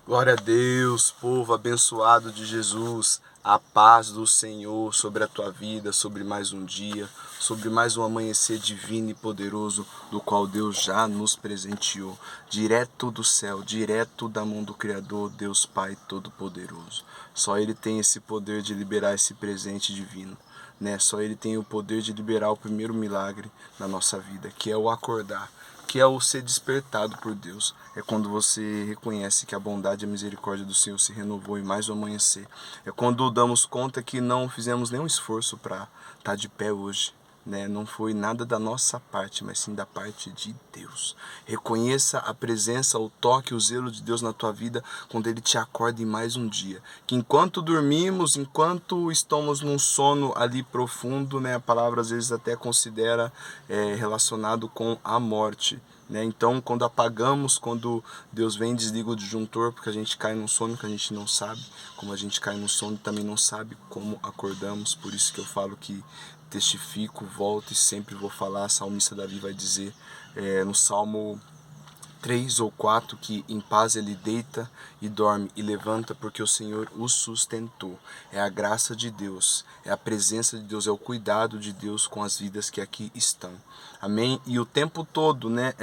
Glória a Deus, povo abençoado de Jesus, a paz do Senhor sobre a tua vida, sobre mais um dia, sobre mais um amanhecer divino e poderoso, do qual Deus já nos presenteou, direto do céu, direto da mão do Criador, Deus Pai Todo-Poderoso. Só Ele tem esse poder de liberar esse presente divino, né? Só Ele tem o poder de liberar o primeiro milagre na nossa vida, que é o acordar, que é o ser despertado por Deus. É quando você reconhece que a bondade e a misericórdia do Senhor se renovou em mais um amanhecer. É quando damos conta que não fizemos nenhum esforço para estar de pé hoje, né? Não foi nada da nossa parte, mas sim da parte de Deus. Reconheça a presença, o toque, o zelo de Deus na tua vida quando Ele te acorda em mais um dia. Que enquanto dormimos, enquanto estamos num sono ali profundo, né? A palavra às vezes até considera relacionado com a morte. Então, quando apagamos, quando Deus vem e desliga o disjuntor, porque a gente cai num sono que a gente não sabe, como a gente cai num sono também não sabe como acordamos, por isso que eu falo que testifico, volto e sempre vou falar, a salmista Davi vai dizer no Salmo 3 ou 4 que em paz ele deita e dorme e levanta porque o Senhor o sustentou. É a graça de Deus, é a presença de Deus, é o cuidado de Deus com as vidas que aqui estão. Amém? E o tempo todo, né?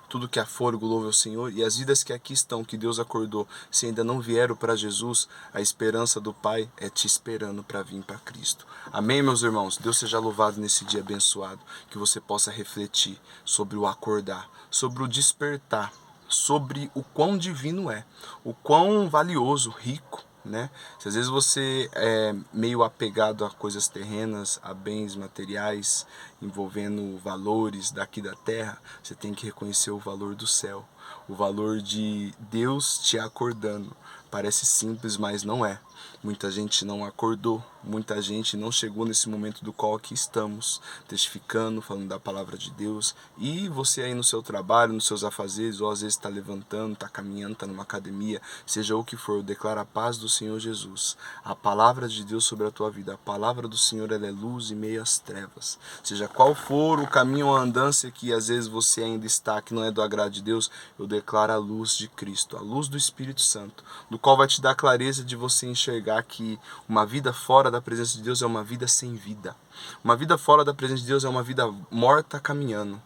Tudo que há fôlego louve ao Senhor, e as vidas que aqui estão, que Deus acordou, se ainda não vieram para Jesus, a esperança do Pai é te esperando para vir para Cristo. Amém, meus irmãos? Deus seja louvado nesse dia abençoado, que você possa refletir sobre o acordar, sobre o despertar, sobre o quão divino é, o quão valioso, rico, né? Se às vezes você é meio apegado a coisas terrenas, a bens materiais, envolvendo valores daqui da terra, você tem que reconhecer o valor do céu, o valor de Deus te acordando. Parece simples, mas não é. Muita gente não acordou, muita gente não chegou nesse momento do qual aqui estamos, testificando, falando da palavra de Deus. E você aí no seu trabalho, nos seus afazeres, ou às vezes está levantando, está caminhando, está numa academia, seja o que for, declara a paz do Senhor Jesus. A palavra de Deus sobre a tua vida, a palavra do Senhor, ela é luz em meio às trevas. Seja qual for o caminho ou a andância que às vezes você ainda está, que não é do agrado de Deus, eu declaro a luz de Cristo, a luz do Espírito Santo, do qual vai te dar clareza de você enxergar que uma vida fora da presença de Deus é uma vida sem vida. Uma vida fora da presença de Deus é uma vida morta caminhando,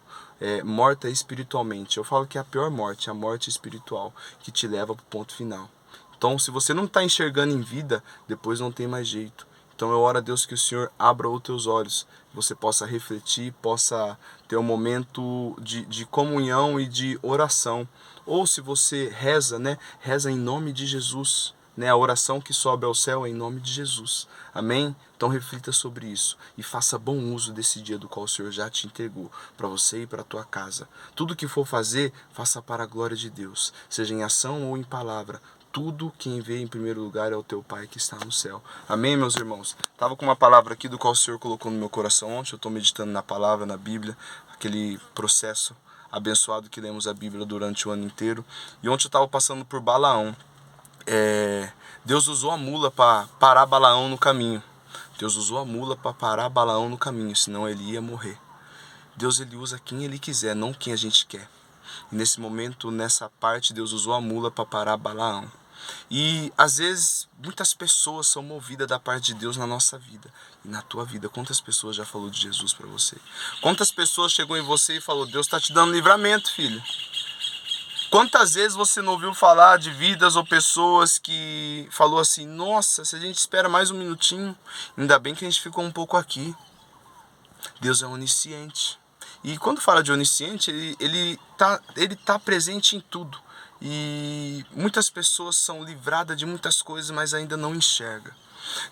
morta espiritualmente. Eu falo que é a pior morte, a morte espiritual, que te leva para o ponto final. Então, se você não está enxergando em vida, depois não tem mais jeito. Então eu oro a Deus que o Senhor abra os teus olhos, você possa refletir, possa ter um momento de comunhão e de oração. Ou se você reza, né, reza em nome de Jesus. A oração que sobe ao céu é em nome de Jesus. Amém? Então reflita sobre isso e faça bom uso desse dia do qual o Senhor já te entregou, para você e para a tua casa. Tudo que for fazer, faça para a glória de Deus, seja em ação ou em palavra. Tudo quem vê em primeiro lugar é o teu Pai que está no céu. Amém, meus irmãos? Estava com uma palavra aqui do qual o Senhor colocou no meu coração ontem. Eu estou meditando na palavra, na Bíblia, aquele processo abençoado que lemos a Bíblia durante o ano inteiro. E ontem eu estava passando por Balaão. Deus usou a mula para parar Balaão no caminho. Deus usou a mula para parar Balaão no caminho, senão ele ia morrer. Deus ele usa quem ele quiser, não quem a gente quer. E nesse momento, nessa parte, Deus usou a mula para parar Balaão. E às vezes muitas pessoas são movidas da parte de Deus na nossa vida e na tua vida. Quantas pessoas já falou de Jesus para você? Quantas pessoas chegou em você e falou: Deus está te dando livramento, filho? Quantas vezes você não ouviu falar de vidas ou pessoas que falou assim: nossa, se a gente espera mais um minutinho, ainda bem que a gente ficou um pouco aqui. Deus é onisciente. E quando fala de onisciente, ele tá presente em tudo. E muitas pessoas são livradas de muitas coisas, mas ainda não enxergam.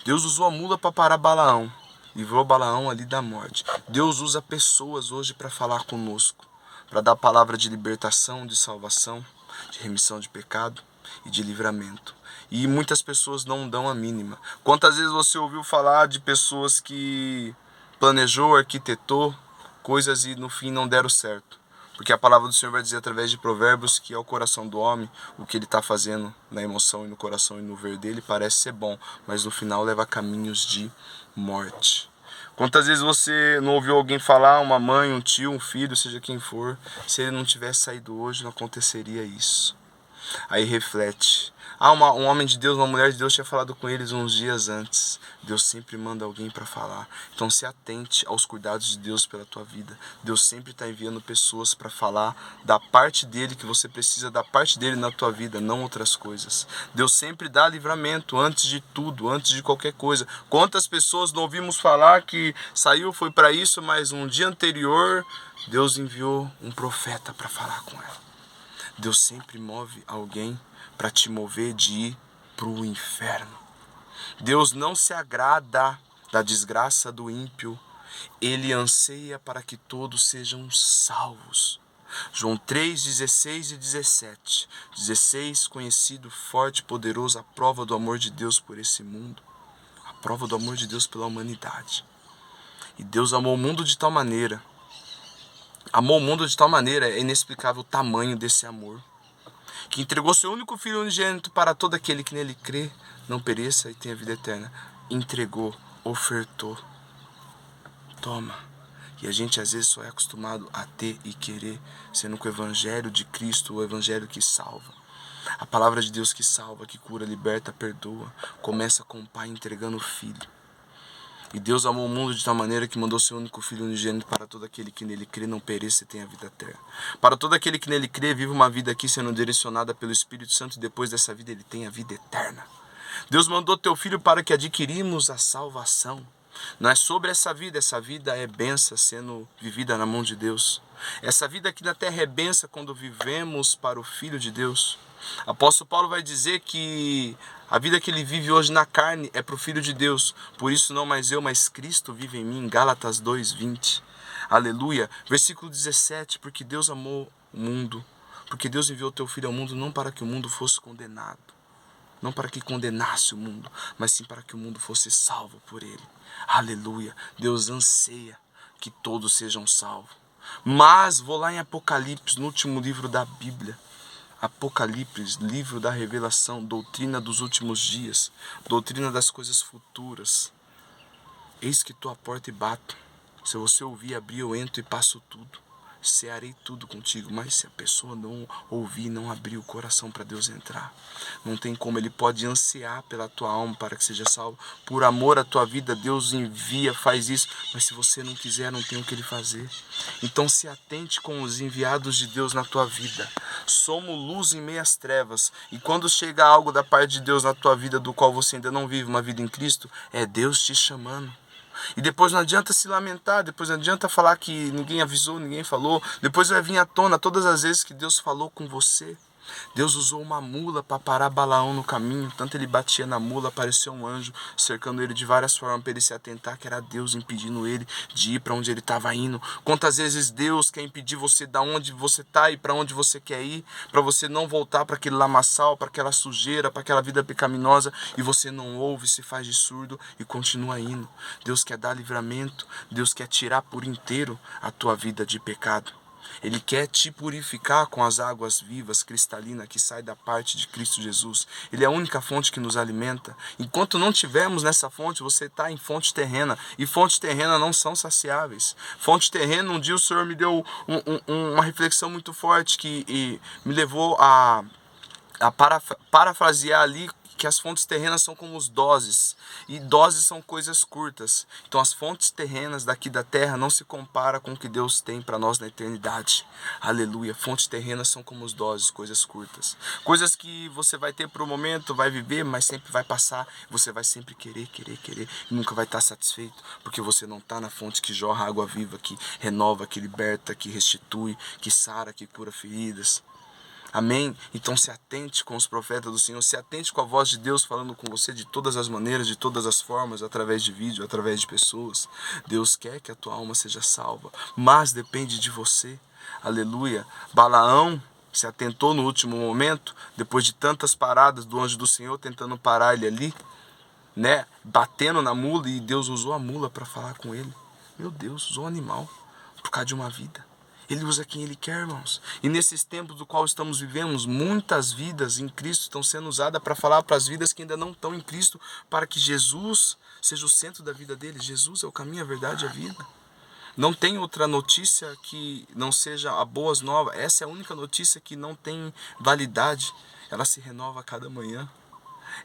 Deus usou a mula para parar Balaão, livrou Balaão ali da morte. Deus usa pessoas hoje para falar conosco, para dar palavra de libertação, de salvação, de remissão de pecado e de livramento. E muitas pessoas não dão a mínima. Quantas vezes você ouviu falar de pessoas que planejou, arquitetou coisas e no fim não deram certo? Porque a palavra do Senhor vai dizer através de Provérbios que é o coração do homem, o que ele está fazendo na emoção e no coração e no ver dele parece ser bom, mas no final leva a caminhos de morte. Quantas vezes você não ouviu alguém falar, uma mãe, um tio, um filho, seja quem for, se ele não tivesse saído hoje não aconteceria isso. Aí reflete, Um homem de Deus, uma mulher de Deus tinha falado com eles uns dias antes. Deus sempre manda alguém para falar. Então se atente aos cuidados de Deus pela tua vida. Deus sempre está enviando pessoas para falar da parte dele, que você precisa da parte dele na tua vida, não outras coisas. Deus sempre dá livramento antes de tudo, antes de qualquer coisa. Quantas pessoas não ouvimos falar que saiu, foi para isso, mas um dia anterior Deus enviou um profeta para falar com ela. Deus sempre move alguém para te mover de ir para o inferno. Deus não se agrada da desgraça do ímpio. Ele anseia para que todos sejam salvos. João 3, 16 e 17. 16, conhecido, forte, poderoso, a prova do amor de Deus por esse mundo. A prova do amor de Deus pela humanidade. E Deus amou o mundo de tal maneira. Amou o mundo de tal maneira, é inexplicável o tamanho desse amor, que entregou seu único Filho unigênito para todo aquele que nele crê, não pereça e tenha vida eterna. Entregou, ofertou. Toma. E a gente às vezes só é acostumado a ter e querer, sendo que o Evangelho de Cristo, o Evangelho que salva. A palavra de Deus que salva, que cura, liberta, perdoa, começa com o Pai entregando o Filho. E Deus amou o mundo de tal maneira que mandou seu único Filho unigênito para todo aquele que nele crê, não pereça e tenha vida eterna. Para todo aquele que nele crê, vive uma vida aqui sendo direcionada pelo Espírito Santo e depois dessa vida ele tem a vida eterna. Deus mandou teu Filho para que adquirimos a salvação. Não é sobre essa vida é bênção sendo vivida na mão de Deus. Essa vida aqui na terra é bênção quando vivemos para o Filho de Deus. Apóstolo Paulo vai dizer que a vida que ele vive hoje na carne é para o Filho de Deus. Por isso não mais eu, mas Cristo vive em mim. Gálatas 2:20. Aleluia. Versículo 17. Porque Deus amou o mundo. Porque Deus enviou o teu Filho ao mundo não para que o mundo fosse condenado. Não para que condenasse o mundo, mas sim para que o mundo fosse salvo por ele. Aleluia. Deus anseia que todos sejam salvos. Mas vou lá em Apocalipse, no último livro da Bíblia. Apocalipse, livro da revelação, doutrina dos últimos dias, doutrina das coisas futuras. Eis que estou à porta e bato. Se você ouvir, abrir, eu entro e passo tudo. Cearei tudo contigo, mas se a pessoa não ouvir, não abrir o coração para Deus entrar, não tem como. Ele pode ansiar pela tua alma para que seja salvo, por amor à tua vida. Deus envia, faz isso, mas se você não quiser, não tem o que ele fazer. Então se atente com os enviados de Deus na tua vida. Somos luz em meias trevas, e quando chega algo da parte de Deus na tua vida do qual você ainda não vive uma vida em Cristo, é Deus te chamando. E depois não adianta se lamentar, depois não adianta falar que ninguém avisou, ninguém falou. Depois vai vir à tona todas as vezes que Deus falou com você. Deus usou uma mula para parar Balaão no caminho. Tanto ele batia na mula, apareceu um anjo cercando ele de várias formas para ele se atentar que era Deus impedindo ele de ir para onde ele estava indo. Quantas vezes Deus quer impedir você da onde você está e para onde você quer ir, para você não voltar para aquele lamaçal, para aquela sujeira, para aquela vida pecaminosa, e você não ouve, se faz de surdo e continua indo. Deus quer dar livramento, Deus quer tirar por inteiro a tua vida de pecado. Ele quer te purificar com as águas vivas, cristalinas, que saem da parte de Cristo Jesus. Ele é a única fonte que nos alimenta. Enquanto não tivermos nessa fonte, você está em fonte terrena. E fontes terrenas não são saciáveis. Fonte terrena, um dia o Senhor me deu uma reflexão muito forte que me levou a parafrasear ali que as fontes terrenas são como os doses, e doses são coisas curtas. Então as fontes terrenas daqui da terra não se compara com o que Deus tem para nós na eternidade. Aleluia. Fontes terrenas são como os doses, coisas curtas. Coisas que você vai ter por um momento, vai viver, mas sempre vai passar. Você vai sempre querer, e nunca vai estar satisfeito, porque você não está na fonte que jorra água viva, que renova, que liberta, que restitui, que sara, que cura feridas. Amém? Então se atente com os profetas do Senhor, se atente com a voz de Deus falando com você de todas as maneiras, de todas as formas, através de vídeo, através de pessoas. Deus quer que a tua alma seja salva, mas depende de você. Aleluia. Balaão se atentou no último momento, depois de tantas paradas do anjo do Senhor tentando parar ele ali, né? Batendo na mula, e Deus usou a mula para falar com ele. Meu Deus, usou o animal por causa de uma vida. Ele usa quem Ele quer, irmãos. E nesses tempos do qual estamos vivendo, muitas vidas em Cristo estão sendo usadas para falar para as vidas que ainda não estão em Cristo, para que Jesus seja o centro da vida deles. Jesus é o caminho, a verdade e a vida. Não tem outra notícia que não seja a boas novas. Essa é a única notícia que não tem validade. ela se renova a cada manhã.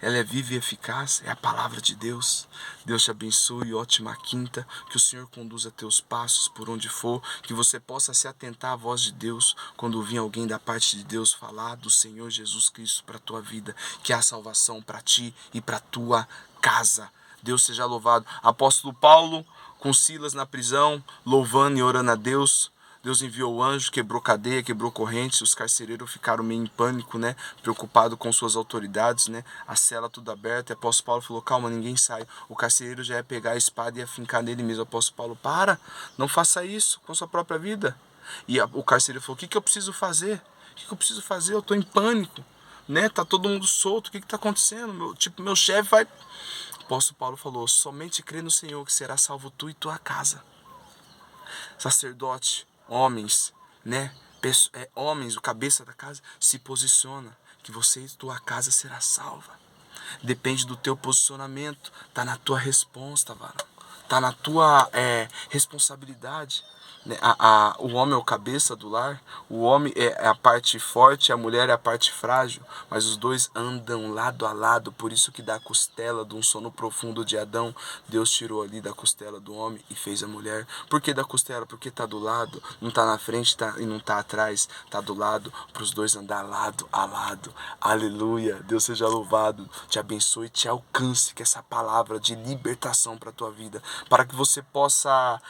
Ela é viva e eficaz, é a palavra de Deus. Deus te abençoe, ótima quinta, que o Senhor conduza teus passos por onde for, que você possa se atentar à voz de Deus quando vir alguém da parte de Deus falar do Senhor Jesus Cristo para a tua vida, que há salvação para ti e para a tua casa. Deus seja louvado. Apóstolo Paulo, com Silas na prisão, louvando e orando a Deus. Deus enviou o anjo, quebrou cadeia, quebrou correntes, os carcereiros ficaram meio em pânico, né? Preocupado com suas autoridades, né? A cela tudo aberta, e o apóstolo Paulo falou, calma, ninguém sai. O carcereiro já ia pegar a espada e ia fincar nele mesmo. O apóstolo Paulo, não faça isso com sua própria vida. E o carcereiro falou, o que eu preciso fazer? O que eu preciso fazer? Eu estou em pânico, né? Tá todo mundo solto, o que está acontecendo? Meu chefe vai... O apóstolo Paulo falou, somente crê no Senhor que será salvo tu e tua casa. Sacerdote, homens, né? Homens, o cabeça da casa, se posiciona, que você e tua casa será salva. Depende do teu posicionamento, tá na tua resposta, varão. Tá na tua responsabilidade. Né? O homem é o cabeça do lar, o homem é a parte forte, a mulher é a parte frágil, mas os dois andam lado a lado, por isso que da costela de um sono profundo de Adão, Deus tirou ali da costela do homem e fez a mulher. Por que da costela? Porque tá do lado, não tá na frente e não tá atrás, tá do lado, para os dois andar lado a lado. Aleluia, Deus seja louvado, te abençoe, te alcance que essa palavra de libertação para a tua vida, para que você possa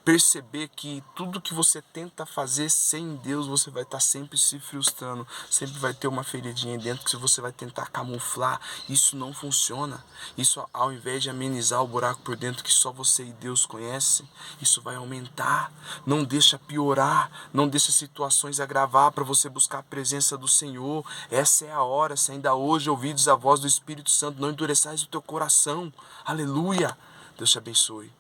perceber que tudo que você tenta fazer sem Deus, você vai estar sempre se frustrando, sempre vai ter uma feridinha dentro que você vai tentar camuflar. Isso não funciona. Isso, ao invés de amenizar o buraco por dentro que só você e Deus conhecem, isso vai aumentar. Não deixa piorar, não deixa situações agravar para você buscar a presença do Senhor. Essa é a hora, se ainda hoje ouvides a voz do Espírito Santo, não endureçais o teu coração. Aleluia. Deus te abençoe.